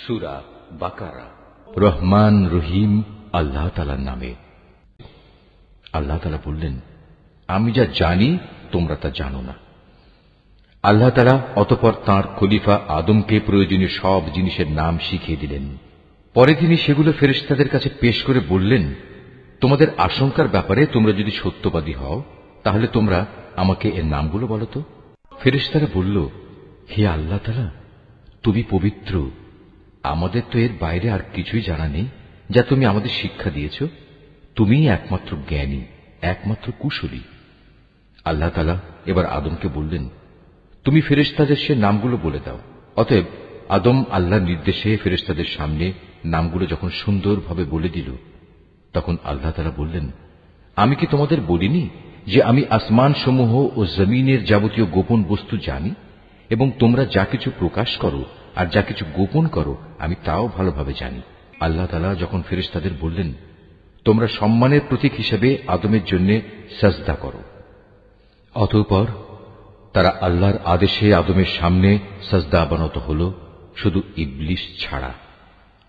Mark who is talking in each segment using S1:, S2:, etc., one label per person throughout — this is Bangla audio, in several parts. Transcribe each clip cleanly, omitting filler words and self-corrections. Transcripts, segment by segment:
S1: সূরা বাকারা। রহমান রহিম আল্লাহ তাআলার নামে। আল্লাহ তাআলা বললেন, আমি যা জানি তোমরা তা জানো না। আল্লাহ তাআলা অতঃপর তাঁর খলিফা আদমকে প্রয়োজনীয় সব জিনিসের নাম শিখিয়ে দিলেন। পরে তিনি সেগুলো ফেরেশতাদের কাছে পেশ করে বললেন, তোমাদের আশঙ্কার ব্যাপারে তোমরা যদি সত্যবাদী হও তাহলে তোমরা আমাকে এর নামগুলো বলো তো। ফেরেশতারা বলল, হে আল্লাহ তাআলা, তুমি পবিত্র, আমাদের তো এর বাইরে আর কিছুই জানা নেই যা তুমি আমাদের শিক্ষা দিয়েছ। তুমিই একমাত্র জ্ঞানী, একমাত্র কুশলী। আল্লাহ তাআলা এবার আদমকে বললেন, তুমি ফেরেশতাদের সে নামগুলো বলে দাও। অতএব আদম আল্লাহর নির্দেশে ফেরেশতাদের সামনে নামগুলো যখন সুন্দরভাবে বলে দিল, তখন আল্লাহ তাআলা বললেন, আমি কি তোমাদের বলিনি যে আমি আসমান সমূহ ও জমিনের যাবতীয় গোপন বস্তু জানি, এবং তোমরা যা কিছু প্রকাশ করো আর যা কিছু গোপন করো আমি তাও ভালোভাবে জানি। আল্লাহ তাআলা যখন ফেরেশতাদের বললেন, তোমরা সম্মানের প্রতীক হিসেবে আদমের জন্য সাজদা করো, অতঃপর তারা আল্লাহর আদেশে আদমের সামনে সাজদা অবনত হল, শুধু ইবলিস ছাড়া।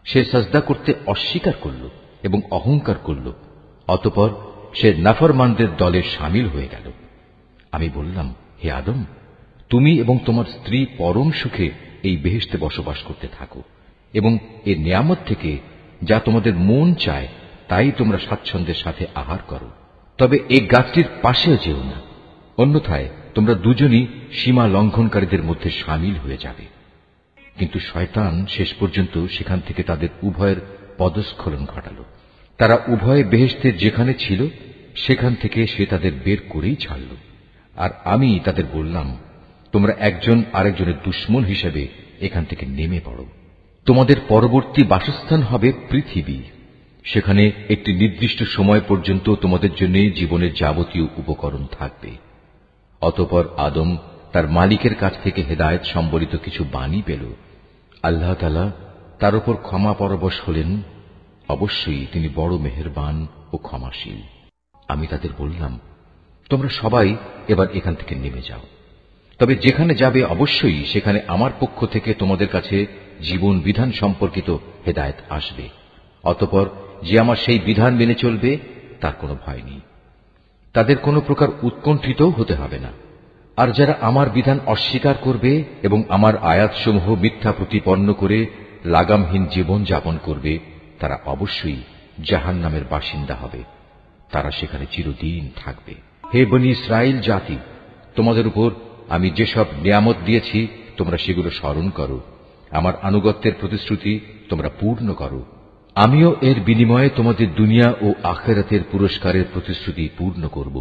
S1: সে সাজদা করতে অস্বীকার করল এবং অহংকার করল, অতঃপর সে নাফরমানদের দলে শামিল হয়ে গেল। আমি বললাম, হে আদম, তুমি এবং তোমার স্ত্রী পরম সুখে এই বেহেশতে বসবাস করতে থাকো, এবং এই নিয়ামত থেকে যা তোমাদের মন চায় তাই তোমরা স্বাচ্ছন্দ্যের সাথে আহার করো। তবে এই গাছটির পাশেও যেও না, অন্যথায় তোমরা দুজনই সীমা লঙ্ঘনকারীদের মধ্যে শামিল হয়ে যাবে। কিন্তু শয়তান শেষ পর্যন্ত সেখান থেকে তাদের উভয়ের পদস্খলন ঘটাল। তারা উভয়ে বেহেশতের যেখানে ছিল সেখান থেকে সে তাদের বের করেই ছাড়ল। আর আমি তাদের বললাম, তোমরা একজন আরেকজনের দুশমন হিসেবে এখান থেকে নেমে পড়ো। তোমাদের পরবর্তী বাসস্থান হবে পৃথিবী, সেখানে একটি নির্দিষ্ট সময় পর্যন্ত তোমাদের জন্য জীবনের যাবতীয় উপকরণ থাকবে। অতঃপর আদম তার মালিকের কাছ থেকে হেদায়েত সম্বলিত কিছু বাণী পেল। আল্লাহ তাআলা তার উপর ক্ষমা পরবশ হলেন, অবশ্যই তিনি বড় মেহেরবান ও ক্ষমাশীল। আমি তাদের বললাম, তোমরা সবাই এবার এখান থেকে নেমে যাও, তবে যেখানে যাবে অবশ্যই সেখানে আমার পক্ষ থেকে তোমাদের কাছে জীবন বিধান সম্পর্কিত হেদায়েত আসবে। অতঃপর যে আমার সেই বিধান মেনে চলবে তার কোনো ভয় নেই, তাদের কোনো প্রকার উৎকণ্ঠিতও হতে হবে না। আর যারা আমার বিধান অস্বীকার করবে এবং আমার আয়াতসমূহ মিথ্যা প্রতিপন্ন করে লাগামহীন জীবন যাপন করবে, তারা অবশ্যই জাহান্নামের বাসিন্দা হবে, তারা সেখানে চিরদিন থাকবে। হে বনী ইসরাইল জাতি, তোমাদের উপর আমি যেসব নিয়ামত দিয়েছি তোমরা সেগুলো স্মরণ করো, আমার আনুগত্যের প্রতিশ্রুতি তোমরা পূর্ণ করো। আমিও এর বিনিময়ে তোমাদের দুনিয়া ও আখিরাতের পুরস্কারের প্রতিশ্রুতি পূর্ণ করব,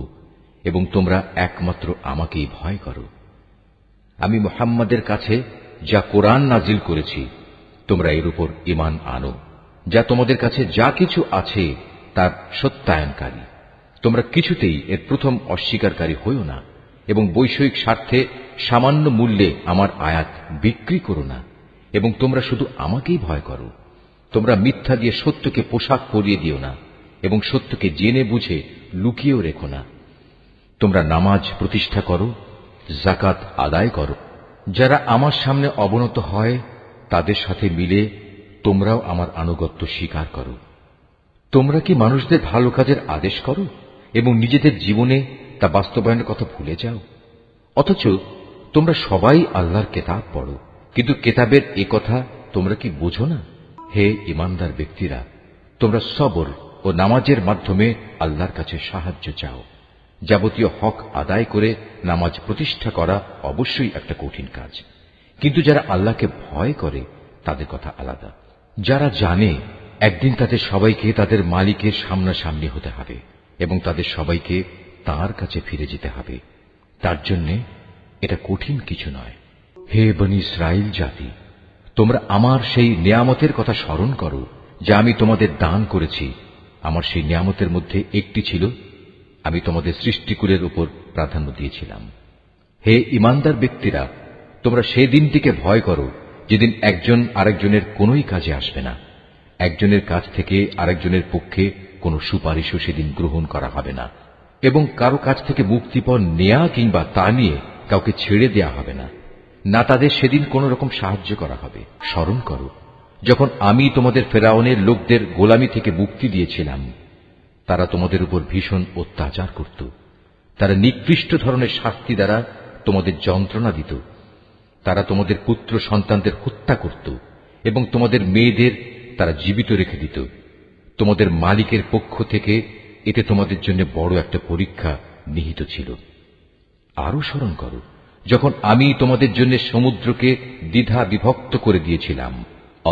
S1: এবং তোমরা একমাত্র আমাকেই ভয় করো। আমি মুহাম্মাদের কাছে যা কোরআন নাজিল করেছি তোমরা এর উপর ঈমান আনো, যা তোমাদের কাছে যা কিছু আছে তার সত্যায়নকারী। তোমরা কিছুতেই এর প্রথম অস্বীকারী হইও না, এবং বৈষয়িক স্বার্থে সামান্য মূল্যে আমার আয়াত বিক্রি করো না, এবং তোমরা শুধু আমাকেই ভয় করো। তোমরা মিথ্যা দিয়ে সত্যকে পোশাক পরিয়ে দিও না, এবং সত্যকে জেনে বুঝে লুকিয়েও রেখো না। তোমরা নামাজ প্রতিষ্ঠা করো, যাকাত আদায় করো। যারা আমার সামনে অবনত হয় তাদের সাথে মিলে তোমরাও আমার আনুগত্য স্বীকার করো। তোমরা কি মানুষদের ভালো কাজের আদেশ করো এবং নিজেদের জীবনে তা বাস্তবায়নের কথা ভুলে যাও? অথচ তোমরা সবাই আল্লাহর কেতাব পড়ো, কিন্তু কেতাবের এ কথা তোমরা কি বোঝো না? হে ঈমানদার ব্যক্তিরা, তোমরা সবর ও নামাজের মাধ্যমে আল্লাহর কাছে সাহায্য চাও। যাবতীয় হক আদায় করে নামাজ প্রতিষ্ঠা করা অবশ্যই একটা কঠিন কাজ, কিন্তু যারা আল্লাহকে ভয় করে তাদের কথা আলাদা। যারা জানে একদিন তাদের সবাইকে তাদের মালিকের সামনাসামনি হতে হবে এবং তাদের সবাইকে তাঁর কাছে ফিরে যেতে হবে, তার জন্য এটা কঠিন কিছু নয়। হে বনী ইসরাইল জাতি, তোমরা আমার সেই নিয়ামতের কথা স্মরণ করো যা আমি তোমাদের দান করেছি। আমার সেই নিয়ামতের মধ্যে একটি ছিল, আমি তোমাদের সৃষ্টিকুলের উপর প্রাধান্য দিয়েছিলাম। হে ঈমানদার ব্যক্তিরা, তোমরা সেই দিনটিকে ভয় করো যেদিন একজন আরেকজনের কোনোই কাজে আসবে না, একজনের কাছ থেকে আরেকজনের পক্ষে কোনো সুপারিশও সেদিন গ্রহণ করা হবে না, এবং কারো কাছ থেকে মুক্তিপণ নেয়া কিংবা তা নিয়ে কাউকে ছেড়ে দেয়া হবে না, না তাদের সেদিন কোন রকম সাহায্য করা হবে। স্মরণ করো যখন আমি তোমাদের ফেরাউনের লোকদের গোলামি থেকে মুক্তি দিয়েছিলাম, তারা তোমাদের উপর ভীষণ অত্যাচার করত। তারা নিকৃষ্ট ধরনের শাস্তি দ্বারা তোমাদের যন্ত্রণা দিত। তারা তোমাদের পুত্র সন্তানদের হত্যা করত এবং তোমাদের মেয়েদের তারা জীবিত রেখে দিত। তোমাদের মালিকের পক্ষ থেকে এতে তোমাদের জন্য বড় একটা পরীক্ষা নিহিত ছিল। আরো স্মরণ করো, যখন আমি তোমাদের জন্য সমুদ্রকে দ্বিধা বিভক্ত করে দিয়েছিলাম,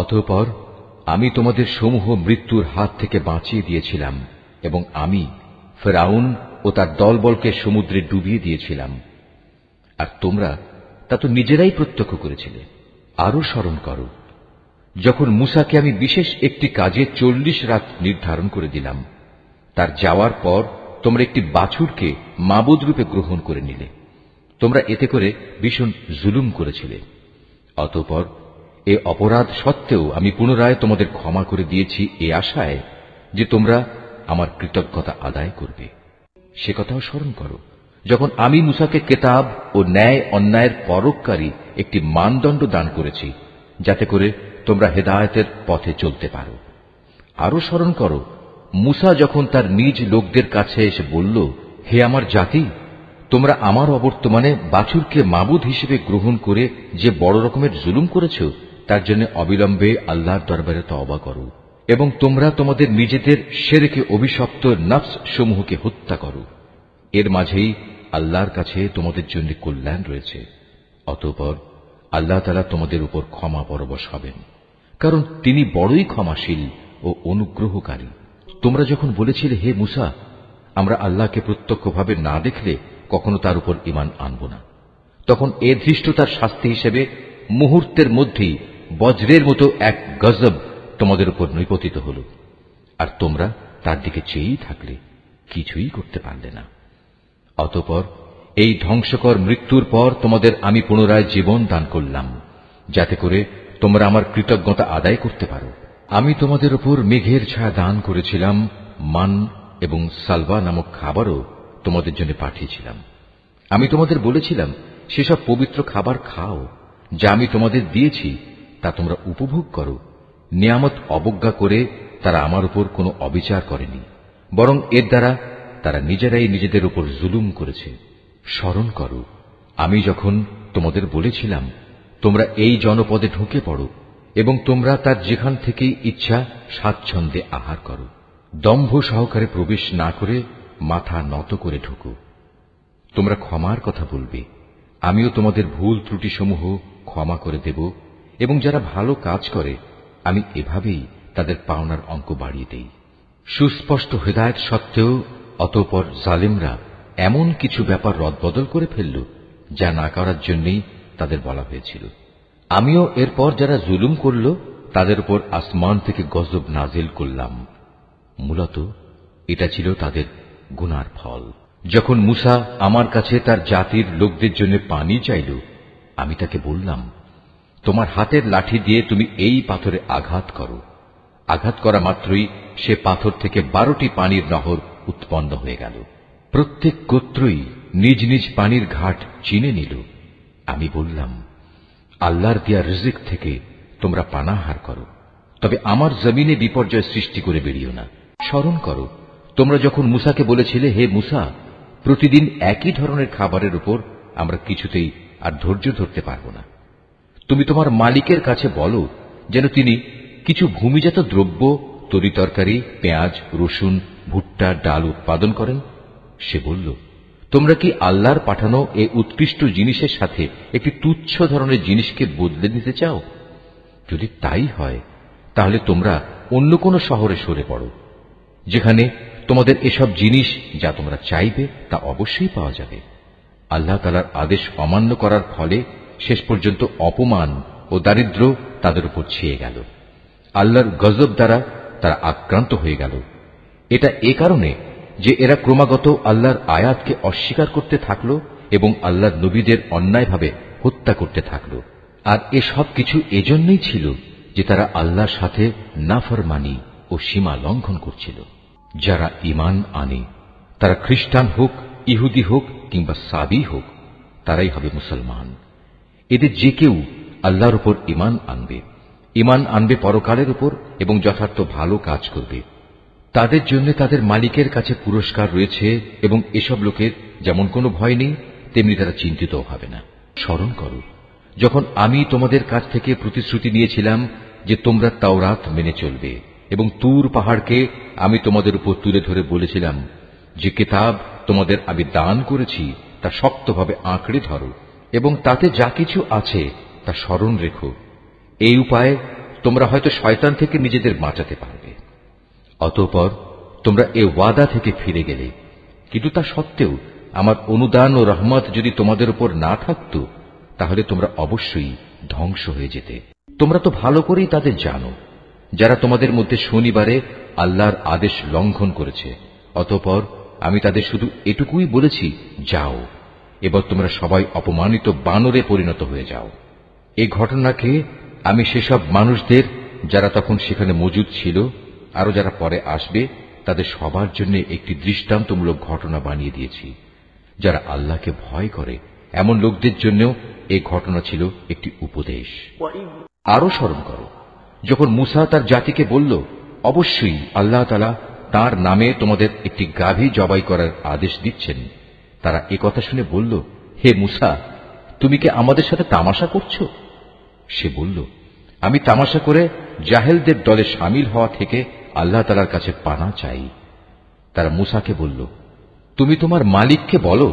S1: অতঃপর আমি তোমাদের সমূহ মৃত্যুর হাত থেকে বাঁচিয়ে দিয়েছিলাম এবং আমি ফেরাউন ও তার দলবলকে সমুদ্রে ডুবিয়ে দিয়েছিলাম, আর তোমরা তা তো নিজেরাই প্রত্যক্ষ করেছিলে। আরো স্মরণ করো, যখন মূসাকে আমি বিশেষ একটি কাজে 40 রাত নির্ধারণ করে দিলাম, তার যাওয়ার পর তোমরা একটি বাছুরকে মাবুদ রূপে গ্রহণ করে নিলে। তোমরা এতে করে ভীষণ জুলুম করেছিলে। অতঃপর এ অপরাধ সত্ত্বেও আমি পুনরায় তোমাদের ক্ষমা করে দিয়েছি এ আশায় যে তোমরা আমার কৃতজ্ঞতা আদায় করবে। সে কথাও স্মরণ করো, যখন আমি মূসাকে কেতাব ও ন্যায় অন্যায়ের পরককারী একটি মানদণ্ড দান করেছি, যাতে করে তোমরা হেদায়েতের পথে চলতে পারো। আরো স্মরণ করো, মূসা যখন তার নিজ লোকদের কাছে এসে বলল, হে আমার জাতি, তোমরা আমার অবর্তমানে বাছুরকে মাবুদ হিসেবে গ্রহণ করে যে বড় রকমের জুলুম করেছ, তার জন্য অবিলম্বে আল্লাহর দরবারে তওবা করো এবং তোমরা তোমাদের নিজেদের শিরকে অভিশপ্ত নফস সমূহকে হত্যা করো। এর মাঝেই আল্লাহর কাছে তোমাদের জন্য কল্যাণ রয়েছে। অতঃপর আল্লাহ তাআলা তোমাদের উপর ক্ষমা পরবশ হবেন, কারণ তিনি বড়ই ক্ষমাশীল ও অনুগ্রহকারী। তোমরা যখন বলেছিলে, হে মূসা, আমরা আল্লাহকে প্রত্যক্ষভাবে না দেখলে কখনো তার উপর ঈমান আনব না, তখন এ ধৃষ্টতার শাস্তি হিসেবে মুহূর্তের মধ্যেই বজ্রের মতো এক গজব তোমাদের উপর নিপতিত হল, আর তোমরা তার দিকে চেয়েই থাকলে, কিছুই করতে পারলে না। অতঃপর এই ধ্বংসকর মৃত্যুর পর তোমাদের আমি পুনরায় জীবন দান করলাম, যাতে করে তোমরা আমার কৃতজ্ঞতা আদায় করতে পারো। আমি তোমাদের উপর মেঘের ছায়া দান করেছিলাম, মান এবং সালওয়া নামক খাবারও তোমাদের জন্য পাঠিয়েছিলাম। আমি তোমাদের বলেছিলাম, সেসব পবিত্র খাবার খাও যা আমি তোমাদের দিয়েছি, তা তোমরা উপভোগ করো। নিয়ামত অবজ্ঞা করে তারা আমার উপর কোনো অবিচার করেনি, বরং এর দ্বারা তারা নিজেরাই নিজেদের উপর জুলুম করেছে। স্মরণ করো, আমি যখন তোমাদের বলেছিলাম, তোমরা এই জনপদে ঢুকে পড়ো এবং তোমরা তার যেখান থেকেই ইচ্ছা স্বাচ্ছন্দ্যে আহার করো। দম্ভ সহকারে প্রবেশ না করে মাথা নত করে ঢুকো। তোমরা ক্ষমার কথা বলবে, আমিও তোমাদের ভুল ত্রুটিসমূহ ক্ষমা করে দেব, এবং যারা ভালো কাজ করে আমি এভাবেই তাদের পাওনার অঙ্ক বাড়িয়ে দেই। সুস্পষ্ট হেদায়েত সত্ত্বেও অতঃপর জালিমরা এমন কিছু ব্যাপার রদবদল করে ফেলল, যা না করার জন্যই তাদের বলা হয়েছিল। আমিও এরপর যারা জুলুম করল তাদের উপর আসমান থেকে গজব নাজিল করলাম। মূলত এটা ছিল তাদের গুনার ফল। যখন মূসা আমার কাছে তার জাতির লোকদের জন্য পানি চাইল, আমি তাকে বললাম, তোমার হাতের লাঠি দিয়ে তুমি এই পাথরে আঘাত করো। আঘাত করা মাত্রই সে পাথর থেকে 12টি পানির নহর উৎপন্ন হয়ে গেল। প্রত্যেক গোত্রই নিজ নিজ পানির ঘাট চিনে নিল। আমি বললাম, আল্লাহর দেয়া রিজিক থেকে তোমরা পানাহার করো, তবে আমার জমিনে বিপর্যয় সৃষ্টি করে বেরিও না। স্মরণ করো, তোমরা যখন মূসাকে বলেছিলে, হে মূসা, প্রতিদিন একই ধরনের খাবারের উপর আমরা কিছুতেই আর ধৈর্য ধরতে পারব না। তুমি তোমার মালিকের কাছে বলো যেন তিনি কিছু ভূমিজাত দ্রব্য, তরিতরকারি, পেঁয়াজ, রসুন, ভুট্টা, ডাল উৎপাদন করেন। সে বলল, তোমরা কি আল্লাহর পাঠানো এই উৎকৃষ্ট জিনিসের সাথে একটি তুচ্ছ ধরনের জিনিসকে বদলে দিতে চাও? যদি তাই হয়, তাহলে তোমরা অন্য কোন শহরে সরে পড়ো, যেখানে তোমাদের এসব জিনিস যা তোমরা চাইবে তা অবশ্যই পাওয়া যাবে। আল্লাহ তাআলার আদেশ অমান্য করার ফলে শেষ পর্যন্ত অপমান ও দারিদ্র্য তাদের উপর ছেয়ে গেল। আল্লাহর গজব দ্বারা তারা আক্রান্ত হয়ে গেল। এটা এ কারণে যে এরা ক্রমাগত আল্লাহর আয়াতকে অস্বীকার করতে থাকল এবং আল্লাহর নবীদের অন্যায়ভাবে হত্যা করতে থাকল। আর এসব কিছু এজন্যই ছিল যে তারা আল্লাহর সাথে নাফরমানি ও সীমা লঙ্ঘন করছিল। যারা ঈমান আনে, তারা খ্রিস্টান হোক, ইহুদি হোক কিংবা সাবি হোক, তারাই হবে মুসলমান। এদের যে কেউ আল্লাহর উপর ঈমান আনবে ঈমান আনবে পরকালের উপর এবং যথার্থ ভালো কাজ করবে, তাদের জন্য তাদের মালিকের কাছে পুরস্কার রয়েছে এবং এসব লোকের যেমন কোনো ভয় নেই তেমনি তারা চিন্তিতও হবে না। স্মরণ করো যখন আমি তোমাদের কাছ থেকে প্রতিশ্রুতি নিয়েছিলাম যে তোমরা তাওরাত মেনে চলবে এবং তুর পাহাড়কে আমি তোমাদের উপর তুলে ধরে বলেছিলাম যে কিতাব তোমাদের আমি দান করেছি তা শক্তভাবে আঁকড়ে ধরো এবং তাতে যা কিছু আছে তা স্মরণ রেখো। এই উপায়ে তোমরা হয়তো শয়তান থেকে নিজেদের বাঁচাতে পারবে। অতঃপর তোমরা এ ওয়াদা থেকে ফিরে গেলে, কিন্তু তা সত্ত্বেও আমার অনুদান ও রহমত যদি তোমাদের উপর না থাকত তাহলে তোমরা অবশ্যই ধ্বংস হয়ে যেতে। তোমরা তো ভালো করেই তাদের জানো যারা তোমাদের মধ্যে শনিবারে আল্লাহর আদেশ লঙ্ঘন করেছে। অতঃপর আমি তাদের শুধু এটুকুই বলেছি, যাও, এবার তোমরা সবাই অপমানিত বানরে পরিণত হয়ে যাও। এই ঘটনাকে আমি সেসব মানুষদের যারা তখন সেখানে মজুদ ছিল আরো যারা পরে আসবে তাদের সবার জন্য একটি দৃষ্টান্তমূলক ঘটনা বানিয়ে দিয়েছি। যারা আল্লাহকে ভয় করে এমন লোকদের জন্যও এই ঘটনা ছিল একটি উপদেশ। আরো স্মরণ করো যখন মূসা তার জাতিকে বলল, অবশ্যই আল্লাহ তাআলা তাঁর নামে তোমাদের একটি গাভী জবাই করার আদেশ দিচ্ছেন। তারা একথা শুনে বলল, হে মূসা, তুমি কি আমাদের সাথে তামাশা করছো? সে বলল, আমি তামাশা করে জাহেলদের দলে শামিল হওয়া থেকে আল্লাহ তাআলার কাছে পানা চাই। তারা মূসাকে বলল, তুমি তোমার মালিককে বলো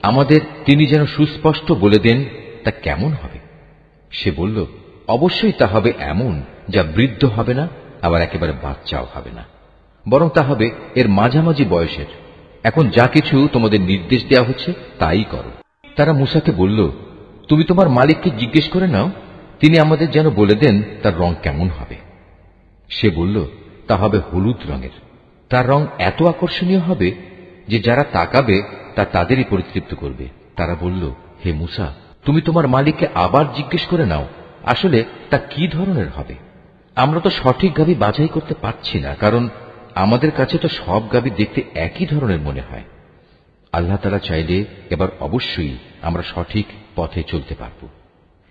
S1: আমাদের তিনি যেন সুস্পষ্ট বলে দেন তা কেমন হবে। সে বলল, অবশ্যই তা হবে এমন যা বৃদ্ধ হবে না আবার একেবারে বাচ্চাও হবে না, বরং তা হবে এর মাঝামাঝি বয়সের। এখন যা কিছু তোমাদের নির্দেশ দেওয়া হচ্ছে তাই করো। তারা মূসাকে বলল, তুমি তোমার মালিককে জিজ্ঞেস করে নাও, তিনি আমাদের যেন বলে দেন তার রং কেমন হবে। সে বলল, তা হবে হলুদ রঙের। তার রং এত আকর্ষণীয় হবে যে যারা তাকাবে তা তাদেরই পরিতৃপ্ত করবে। তারা বলল, হে মূসা, তুমি তোমার মালিককে আবার জিজ্ঞেস করে নাও আসলে তা কি ধরনের হবে। আমরা তো সঠিক গাভী বাছাই করতে পারছি না, কারণ আমাদের কাছে তো সব গাভী দেখতে একই ধরনের মনে হয়। আল্লাহ তাআলা চাইলে এবার অবশ্যই আমরা সঠিক পথে চলতে পারব।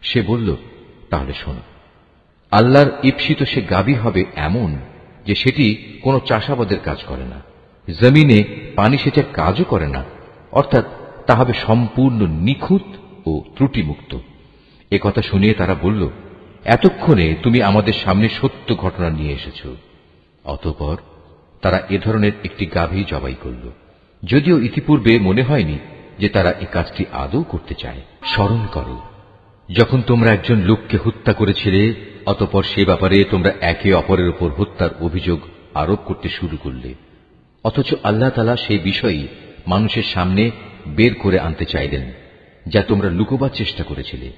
S1: সে বলল, তাহলে শোনো, আল্লাহর ঈপ্সিত সে গাভী হবে এমন যে সেটি কোনো চাষাবাদের কাজ করে না, জমিনে পানি সেচের কাজও করে না, অর্থাৎ তা হবে সম্পূর্ণ নিখুঁত ও ত্রুটিমুক্ত। একথা শুনিয়ে তারা বলল, এতক্ষণে তুমি আমাদের সামনে সত্য ঘটনা নিয়ে এসেছ। অতঃপর তারা এ ধরনের একটি গাভী জবাই করল, যদিও ইতিপূর্বে মনে হয়নি যে তারা এ কাজটি আদৌ করতে চায়। স্মরণ করো যখন তোমরা একজন লোককে হত্যা করেছিলে, অতঃপর সে ব্যাপারে তোমরা একে অপরের উপর হত্যার অভিযোগ আরোপ করতে শুরু করলে, অথচ আল্লাহ তাআলা সেই বিষয়ই মানুষের সামনে বের করে আনতে চাইলেন যা তোমরা লুকোবার চেষ্টা করেছিলে।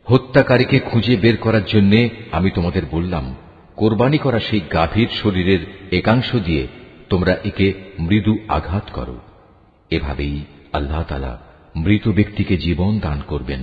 S1: হত্যাকারীকে খুঁজে বের করার জন্য আমি তোমাদের বললাম, কোরবানি করা সেই গাভীর শরীরের একাংশ দিয়ে তোমরা একে মৃদু আঘাত করো। এভাবেই আল্লাহ তাআলা মৃত ব্যক্তিকে জীবন দান করবেন